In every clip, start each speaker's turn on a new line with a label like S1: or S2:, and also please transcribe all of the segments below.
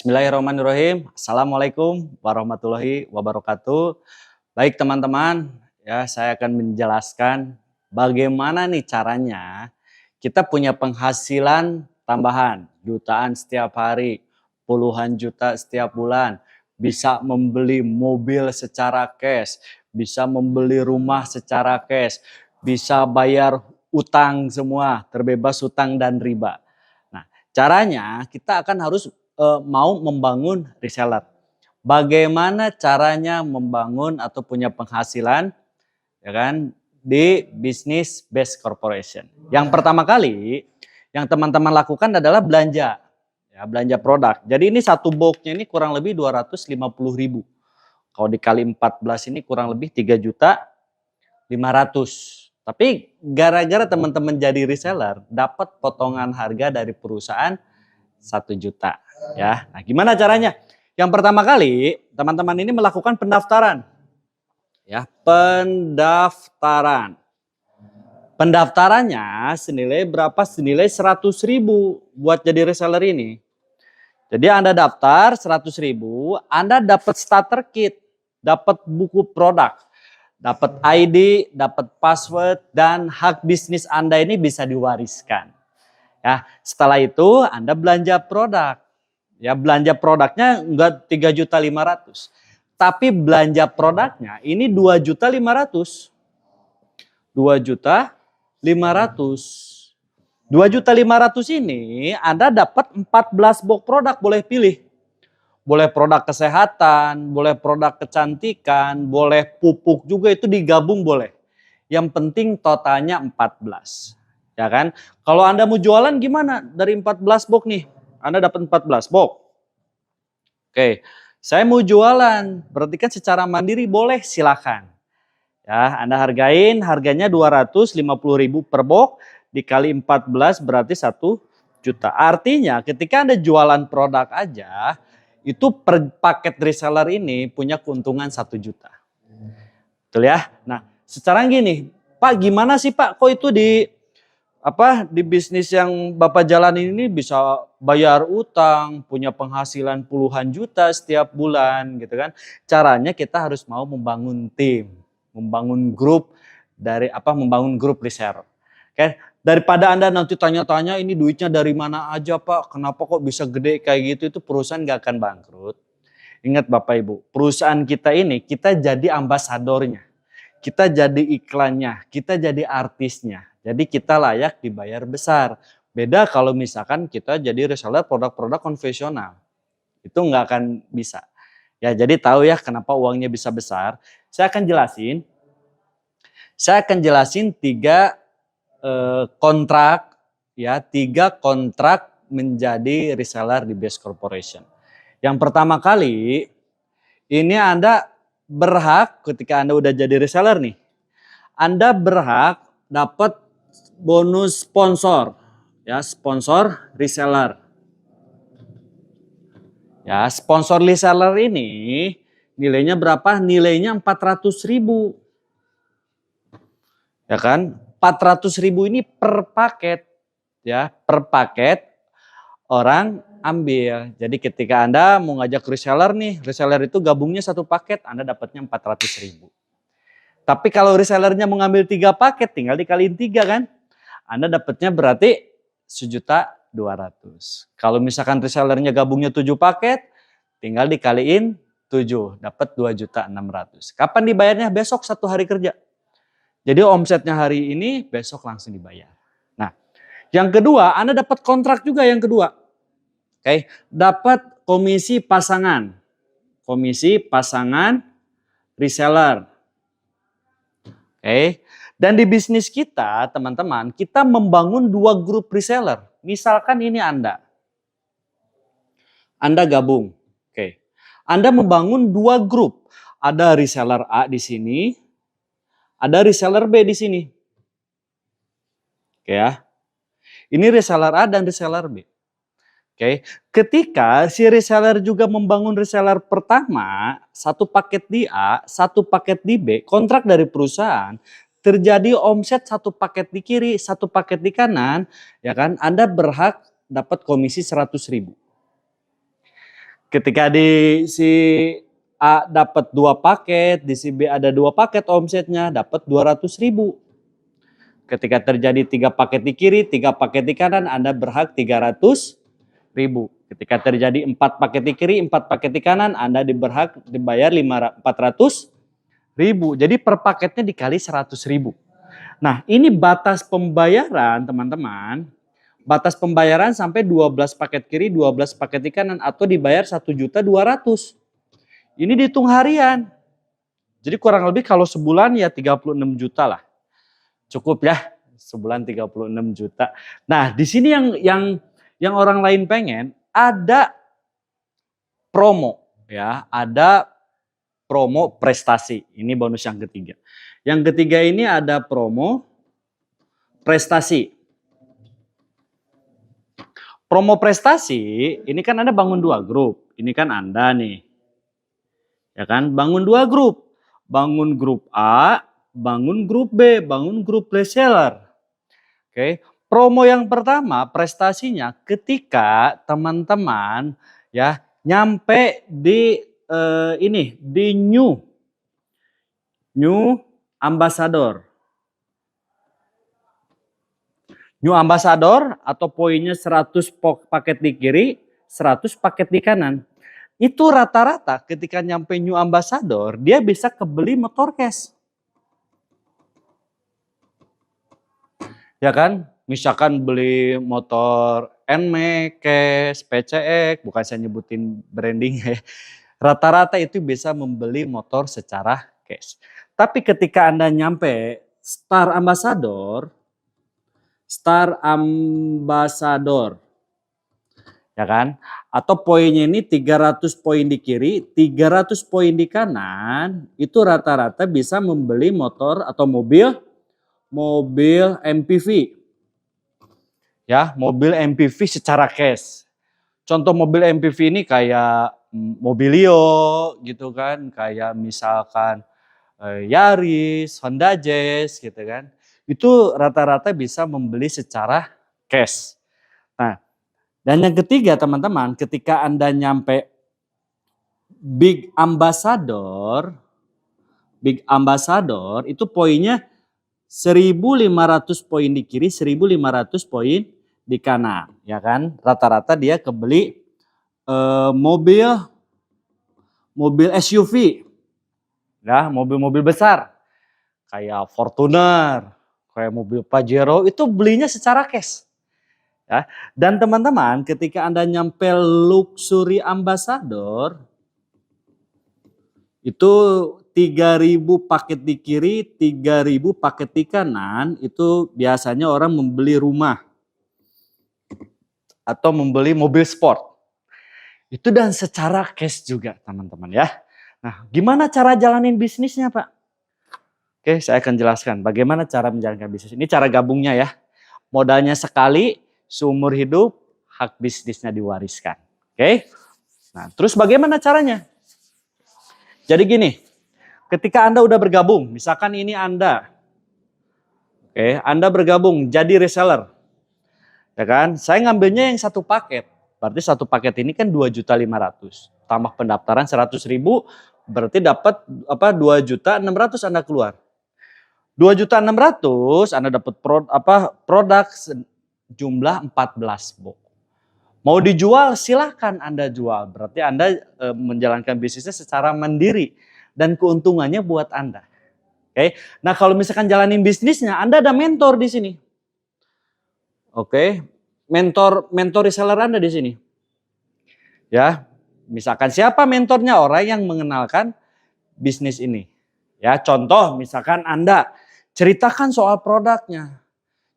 S1: Bismillahirrahmanirrahim. Assalamualaikum warahmatullahi wabarakatuh. Baik teman-teman, ya saya akan menjelaskan bagaimana nih caranya kita punya penghasilan tambahan jutaan setiap hari, puluhan juta setiap bulan, bisa membeli mobil secara cash, bisa membeli rumah secara cash, bisa bayar utang semua, terbebas utang dan riba. Nah, caranya kita akan harus mau membangun reseller. Bagaimana caranya membangun atau punya penghasilan ya kan di bisnis based corporation. Yang pertama kali yang teman-teman lakukan adalah belanja. Ya, belanja produk. Jadi ini satu boxnya ini kurang lebih 250.000. Kalau dikali 14 ini kurang lebih 3.500.000. Tapi gara-gara teman-teman jadi reseller, dapat potongan harga dari perusahaan 1 juta. Ya, nah gimana caranya? Yang pertama kali teman-teman ini melakukan pendaftaran. Ya, pendaftaran. Pendaftarannya senilai berapa? Senilai 100.000 buat jadi reseller ini. Jadi Anda daftar 100.000, Anda dapat starter kit, dapat buku produk, dapat ID, dapat password, dan hak bisnis Anda ini bisa diwariskan. Ya, setelah itu Anda belanja produk. Ya, belanja produknya enggak 3.500.000. Tapi belanja produknya ini 2.500.000. 2.500.000. 2.500.000 ini Anda dapat 14 box produk, boleh pilih. Boleh produk kesehatan, boleh produk kecantikan, boleh pupuk juga, itu digabung boleh. Yang penting totalnya 14. Ya kan? Kalau Anda mau jualan gimana? Dari 14 box nih, Anda dapat 14 box. Oke, saya mau jualan, berarti kan secara mandiri boleh, silakan. Ya, Anda hargain, harganya 250.000 per box, dikali 14 berarti 1 juta. Artinya ketika Anda jualan produk aja, itu per paket reseller ini punya keuntungan 1 juta. Betul ya? Nah, secara gini, Pak gimana sih Pak, kok itu di bisnis yang Bapak jalanin ini bisa bayar utang, punya penghasilan puluhan juta setiap bulan gitu kan. Caranya kita harus mau membangun tim, membangun grup membangun grup reseller. Oke, daripada Anda nanti tanya-tanya ini duitnya dari mana aja Pak, kenapa kok bisa gede kayak gitu, itu perusahaan gak akan bangkrut. Ingat Bapak Ibu, perusahaan kita ini kita jadi ambasadornya. Kita jadi iklannya, kita jadi artisnya. Jadi kita layak dibayar besar. Beda kalau misalkan kita jadi reseller produk-produk konvensional. Itu nggak akan bisa. Ya, jadi tahu ya kenapa uangnya bisa besar. Saya akan jelasin 3 kontrak, ya, 3 kontrak menjadi reseller di Best Corporation. Yang pertama kali, ini Anda berhak ketika Anda udah jadi reseller nih, Anda berhak dapat bonus sponsor, ya, sponsor reseller. Ya, sponsor reseller ini nilainya berapa? Nilainya 400.000. Ya kan? 400.000 ini per paket, ya, per paket orang ambil. Jadi ketika Anda mau ngajak reseller nih, reseller itu gabungnya 1 paket, Anda dapatnya 400.000. Tapi kalau resellernya mengambil 3 paket, tinggal dikaliin 3 kan. Anda dapatnya berarti 1.200.000. Kalau misalkan resellernya gabungnya 7 paket, tinggal dikaliin 7, dapat 2.600.000. Kapan dibayarnya? Besok 1 hari kerja. Jadi omsetnya hari ini, besok langsung dibayar. Nah, yang kedua, Anda dapat kontrak juga yang kedua. Oke, dapat komisi pasangan. Komisi pasangan reseller. Oke, dan di bisnis kita teman-teman, kita membangun 2 grup reseller. Misalkan ini Anda gabung. Oke, Anda membangun 2 grup. Ada reseller A di sini, ada reseller B di sini. Oke ya, ini reseller A dan reseller B. Oke, ketika si reseller juga membangun reseller pertama, 1 paket di A, 1 paket di B, kontrak dari perusahaan, terjadi omset 1 paket di kiri, 1 paket di kanan, ya kan? Anda berhak dapat komisi 100.000. Ketika di si A dapat 2 paket, di si B ada 2 paket omsetnya, dapat 200.000. Ketika terjadi 3 paket di kiri, 3 paket di kanan, Anda berhak 300.000. Ketika terjadi 4 paket di kiri, 4 paket di kanan, Anda berhak dibayar 400.000. Jadi per paketnya dikali 100.000. Nah, ini batas pembayaran, teman-teman. Batas pembayaran sampai 12 paket kiri, 12 paket di kanan, atau dibayar 1.200.000. Ini dihitung harian. Jadi kurang lebih kalau sebulan ya 36 juta lah. Cukup ya, sebulan 36 juta. Nah, di sini yang orang lain pengen ada promo ya, ada promo prestasi. Ini bonus yang ketiga. Yang ketiga ini ada promo prestasi. Promo prestasi, ini kan Anda bangun 2 grup. Ini kan Anda nih. Ya kan, bangun 2 grup. Bangun grup A, bangun grup B, bangun grup reseller. Oke, promo yang pertama prestasinya ketika teman-teman ya nyampe di di new ambassador. New ambassador atau poinnya 100 paket di kiri, 100 paket di kanan. Itu rata-rata ketika nyampe new ambassador dia bisa kebeli motor cash. Ya kan? Misalkan beli motor NMAX, cash, PCX, bukan saya nyebutin branding ya. Rata-rata itu bisa membeli motor secara cash. Tapi ketika Anda nyampe Star Ambassador, ya kan? Atau poinnya ini 300 poin di kiri, 300 poin di kanan, itu rata-rata bisa membeli motor atau mobil MPV. Ya, mobil MPV secara cash. Contoh mobil MPV ini kayak Mobilio gitu kan, kayak misalkan Yaris, Honda Jazz gitu kan. Itu rata-rata bisa membeli secara cash. Nah, dan yang ketiga teman-teman, ketika Anda nyampe Big Ambassador itu poinnya 1.500 poin di kiri, 1.500 poin di kanan, ya kan? Rata-rata dia kebeli mobil SUV, ya, mobil-mobil besar, kayak Fortuner, kayak mobil Pajero, itu belinya secara cash. Ya. Dan teman-teman, ketika Anda nyampe Luxury Ambassador, itu 3.000 paket di kiri, 3.000 paket di kanan, itu biasanya orang membeli rumah atau membeli mobil sport. Itu dan secara cash juga teman-teman ya. Nah, gimana cara jalanin bisnisnya Pak? Oke, saya akan jelaskan bagaimana cara menjalankan bisnis. Ini cara gabungnya ya. Modalnya sekali, seumur hidup, hak bisnisnya diwariskan. Oke. Nah, terus bagaimana caranya? Jadi gini, ketika Anda udah bergabung, misalkan ini Anda, Anda bergabung jadi reseller, ya kan? Saya ngambilnya yang 1 paket, berarti 1 paket ini kan 2.500.000, tambah pendaftaran 100.000, berarti dapat 2.600.000 Anda keluar. 2.600.000 Anda dapat produk jumlah 14 box. Mau dijual silahkan Anda jual. Berarti Anda menjalankan bisnisnya secara mandiri. Dan keuntungannya buat Anda. Oke. Nah kalau misalkan jalanin bisnisnya Anda ada mentor di sini. Oke. Mentor reseller Anda di sini. Ya. Misalkan siapa mentornya? Orang yang mengenalkan bisnis ini. Ya, contoh misalkan Anda ceritakan soal produknya.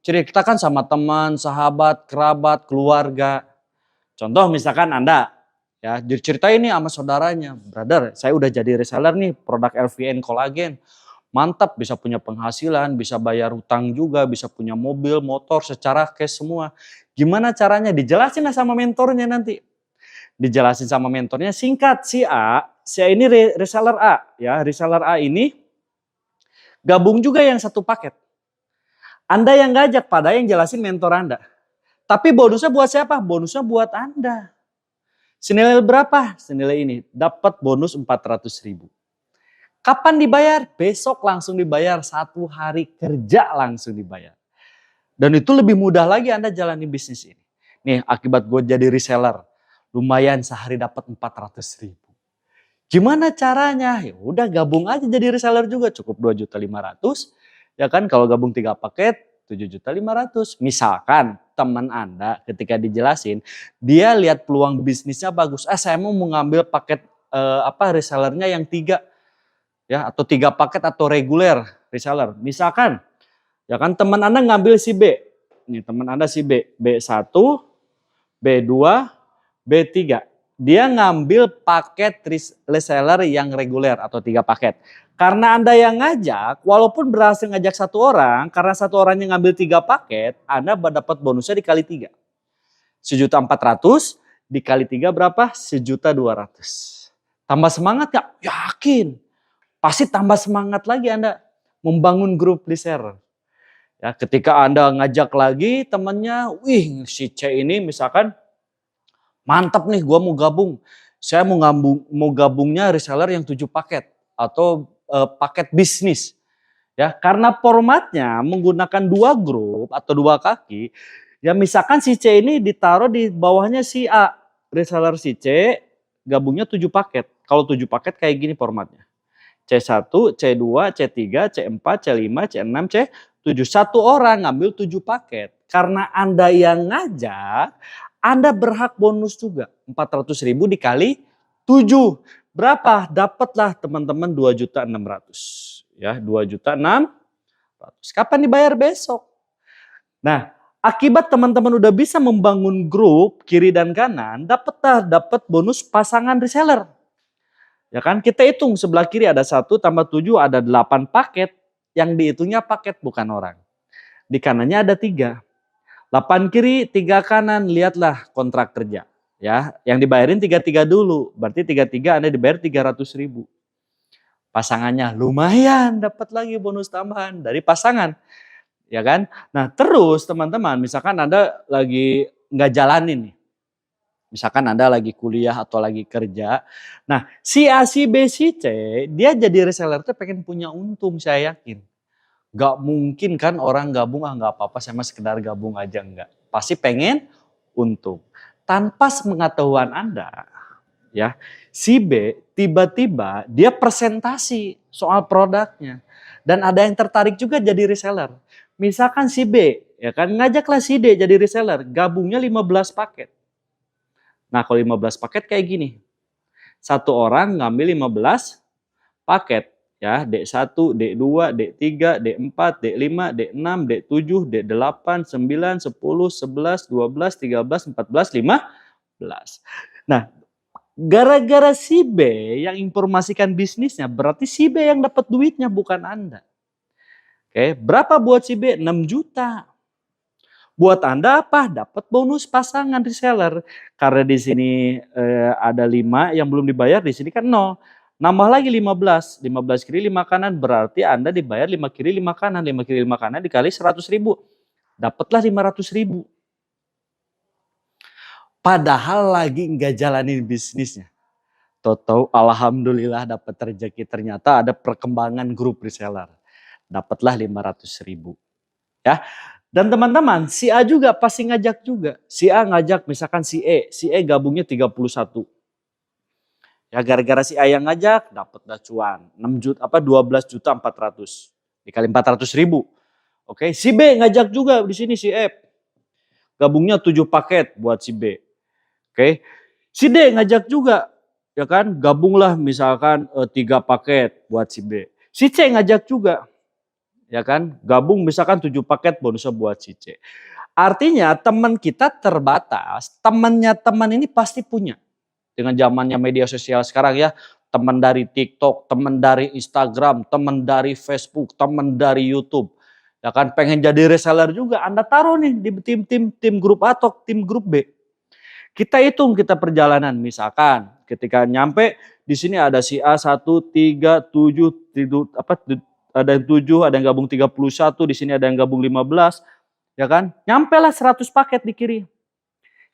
S1: Ceritakan sama teman, sahabat, kerabat, keluarga. Contoh misalkan Anda ya diceritain nih sama saudaranya, brother saya udah jadi reseller nih produk LVN kolagen, mantap bisa punya penghasilan, bisa bayar hutang juga, bisa punya mobil, motor secara cash semua. Gimana caranya? Dijelasin lah sama mentornya nanti. Dijelasin sama mentornya singkat si A ini reseller A ya, reseller A ini gabung juga yang 1 paket. Anda yang ngajak pada yang jelasin mentor Anda. Tapi bonusnya buat siapa? Bonusnya buat Anda. Senilai berapa? Senilai ini, dapat bonus 400.000. Kapan dibayar? Besok langsung dibayar, 1 hari kerja langsung dibayar. Dan itu lebih mudah lagi Anda jalani bisnis ini. Nih akibat gue jadi reseller, lumayan sehari dapat 400.000. Gimana caranya? Ya udah gabung aja jadi reseller juga, cukup 2.500.000. Ya kan kalau gabung 3 paket 7.500.000. Misalkan teman Anda ketika dijelasin, dia lihat peluang bisnisnya bagus. Saya mau ngambil paket resellernya yang 3 ya, atau 3 paket atau reguler reseller. Misalkan ya kan teman Anda ngambil si B. Nih teman Anda si B, B1, B2, B3. Dia ngambil paket reseller yang reguler atau 3 paket. Karena Anda yang ngajak, walaupun berhasil ngajak 1 orang, karena 1 orang yang ngambil 3 paket, Anda dapat bonusnya dikali 3. 1.400.000 dikali 3 berapa? 1.200.000. Tambah semangat gak? Yakin. Pasti tambah semangat lagi Anda membangun grup reseller. Ya, ketika Anda ngajak lagi temannya, wih si C ini misalkan, mantap nih gua mau gabung. Saya mau gabungnya reseller yang 7 paket atau paket bisnis. Ya, karena formatnya menggunakan 2 grup atau 2 kaki. Ya misalkan si C ini ditaruh di bawahnya si A. Reseller si C gabungnya 7 paket. Kalau 7 paket kayak gini formatnya. C1, C2, C3, C4, C5, C6, C7. 1 orang ngambil 7 paket. Karena Anda yang ngajak, Anda berhak bonus juga. 400.000 dikali 7. Berapa? Dapatlah teman-teman 2.600.000. Ya, 2.600.000. Kapan dibayar? Besok. Nah, akibat teman-teman udah bisa membangun grup kiri dan kanan, dapat bonus pasangan reseller. Ya kan, kita hitung sebelah kiri ada 1 tambah 7 ada 8 paket. Yang dihitungnya paket bukan orang. Di kanannya ada 3. 8 kiri, 3 kanan, lihatlah kontrak kerja. Ya, yang dibayarin 3-3 dulu. Berarti 3-3 Anda dibayar 300.000. Pasangannya lumayan dapat lagi bonus tambahan dari pasangan. Ya kan? Nah terus teman-teman misalkan Anda lagi nggak jalanin nih. Misalkan Anda lagi kuliah atau lagi kerja. Nah si A, si B, si C dia jadi reseller tuh pengen punya untung saya yakin. Gak mungkin kan orang gabung nggak apa-apa saya mah sekedar gabung aja enggak. Pasti pengen untung. Tanpa sepengetahuan Anda ya si B tiba-tiba dia presentasi soal produknya. Dan ada yang tertarik juga jadi reseller. Misalkan si B ya kan ngajaklah si D jadi reseller. Gabungnya 15 paket. Nah kalau 15 paket kayak gini. 1 orang ngambil 15 paket. Ya, D1, D2, D3, D4, D5, D6, D7, D8, 9, 10, 11, 12, 13, 14, 15. Nah, gara-gara si B yang informasikan bisnisnya, berarti si B yang dapat duitnya bukan Anda. Oke, berapa buat si B? 6 juta. Buat Anda apa? Dapat bonus pasangan reseller. Karena di sini ada 5 yang belum dibayar, di sini kan 0. Nambah lagi 15. 15 kiri 5 kanan berarti Anda dibayar 5 kiri 5 kanan. 5 kiri 5 kanan dikali 100.000. Dapatlah 500.000. Padahal lagi nggak jalanin bisnisnya. Tahu-tahu alhamdulillah dapat rezeki, ternyata ada perkembangan grup reseller. Dapatlah 500.000. Ya. Dan teman-teman, si A juga pasti ngajak juga. Si A ngajak misalkan si E gabungnya 31. Ya gara-gara si A yang ngajak dapatlah cuan 12.400.000 dikali 400.000. Oke, si B ngajak juga di sini si F. Gabungnya 7 paket buat si B. Oke. Si D ngajak juga ya kan, gabunglah misalkan 3 paket buat si B. Si C ngajak juga. Ya kan, gabung misalkan 7 paket bonusnya buat si C. Artinya teman kita terbatas, temannya teman ini pasti punya. Dengan zamannya media sosial sekarang ya, teman dari TikTok, teman dari Instagram, teman dari Facebook, teman dari YouTube. Ya kan, pengen jadi reseller juga, Anda taruh nih di tim grup A atau tim grup B. Kita hitung kita perjalanan, misalkan ketika nyampe di sini ada si A 1, 3, 7, ada yang 7, ada yang gabung 31, di sini ada yang gabung 15, ya kan? Nyampe lah 100 paket di kiri.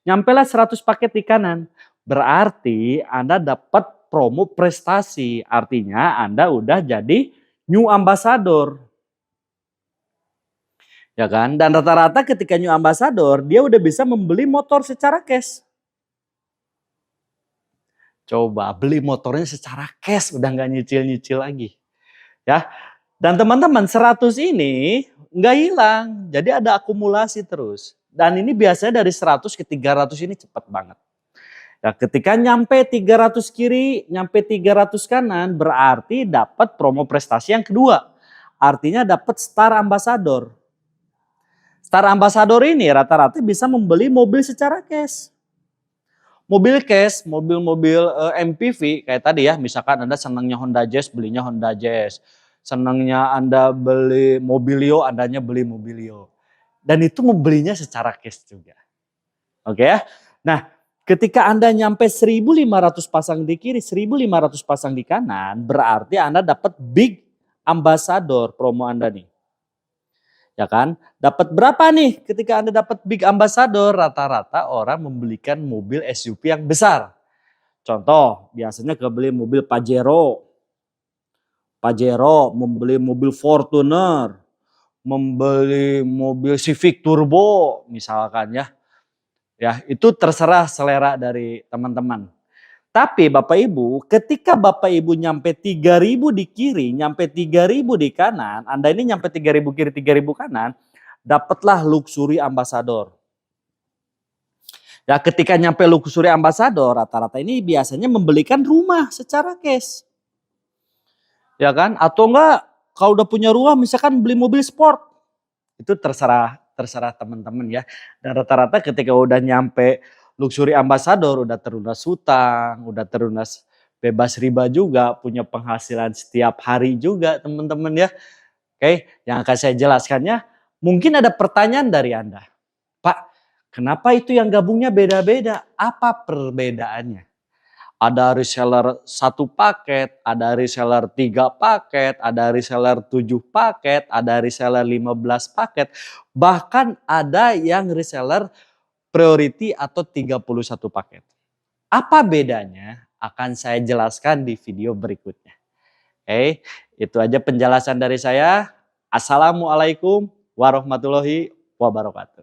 S1: Nyampe lah 100 paket di kanan. Berarti Anda dapat promo prestasi. Artinya Anda udah jadi new ambassador. Ya kan? Dan rata-rata ketika new ambassador, dia udah bisa membeli motor secara cash. Coba beli motornya secara cash, udah nggak nyicil-nyicil lagi. Ya. Dan teman-teman 100 ini nggak hilang. Jadi ada akumulasi terus. Dan ini biasanya dari 100 ke 300 ini cepat banget. Ya, ketika nyampe 300 kiri, nyampe 300 kanan, berarti dapat promo prestasi yang kedua. Artinya dapat Star Ambassador. Star Ambassador ini rata-rata bisa membeli mobil secara cash. Mobil cash, mobil-mobil MPV kayak tadi ya, misalkan Anda senangnya Honda Jazz, belinya Honda Jazz. Senangnya Anda beli Mobilio, Andanya beli Mobilio. Dan itu membelinya secara cash juga. Oke ya. Nah, ketika Anda nyampe 1.500 pasang di kiri, 1.500 pasang di kanan, berarti Anda dapat big ambassador promo Anda nih. Ya kan? Dapat berapa nih ketika Anda dapat big ambassador? Rata-rata orang membelikan mobil SUV yang besar. Contoh, biasanya kebeli mobil Pajero, membeli mobil Fortuner, membeli mobil Civic Turbo misalkan ya. Ya, itu terserah selera dari teman-teman. Tapi Bapak Ibu, ketika Bapak Ibu nyampe 3.000 di kiri, nyampe 3.000 di kanan, Anda ini nyampe 3.000 kiri, 3.000 kanan, dapatlah luxury ambassador. Ya, ketika nyampe luxury ambassador, rata-rata ini biasanya membelikan rumah secara cash. Ya kan? Atau enggak, kalau udah punya rumah misalkan beli mobil sport. Itu terserah teman-teman ya. Dan rata-rata ketika udah nyampe luxury ambassador, udah terlunas hutang, udah terlunas bebas riba juga, punya penghasilan setiap hari juga teman-teman ya. Oke, yang akan saya jelaskannya, mungkin ada pertanyaan dari Anda. Pak, kenapa itu yang gabungnya beda-beda? Apa perbedaannya? Ada reseller 1 paket, ada reseller 3 paket, ada reseller 7 paket, ada reseller 15 paket. Bahkan ada yang reseller priority atau 31 paket. Apa bedanya? Akan saya jelaskan di video berikutnya. Oke, itu aja penjelasan dari saya. Assalamualaikum warahmatullahi wabarakatuh.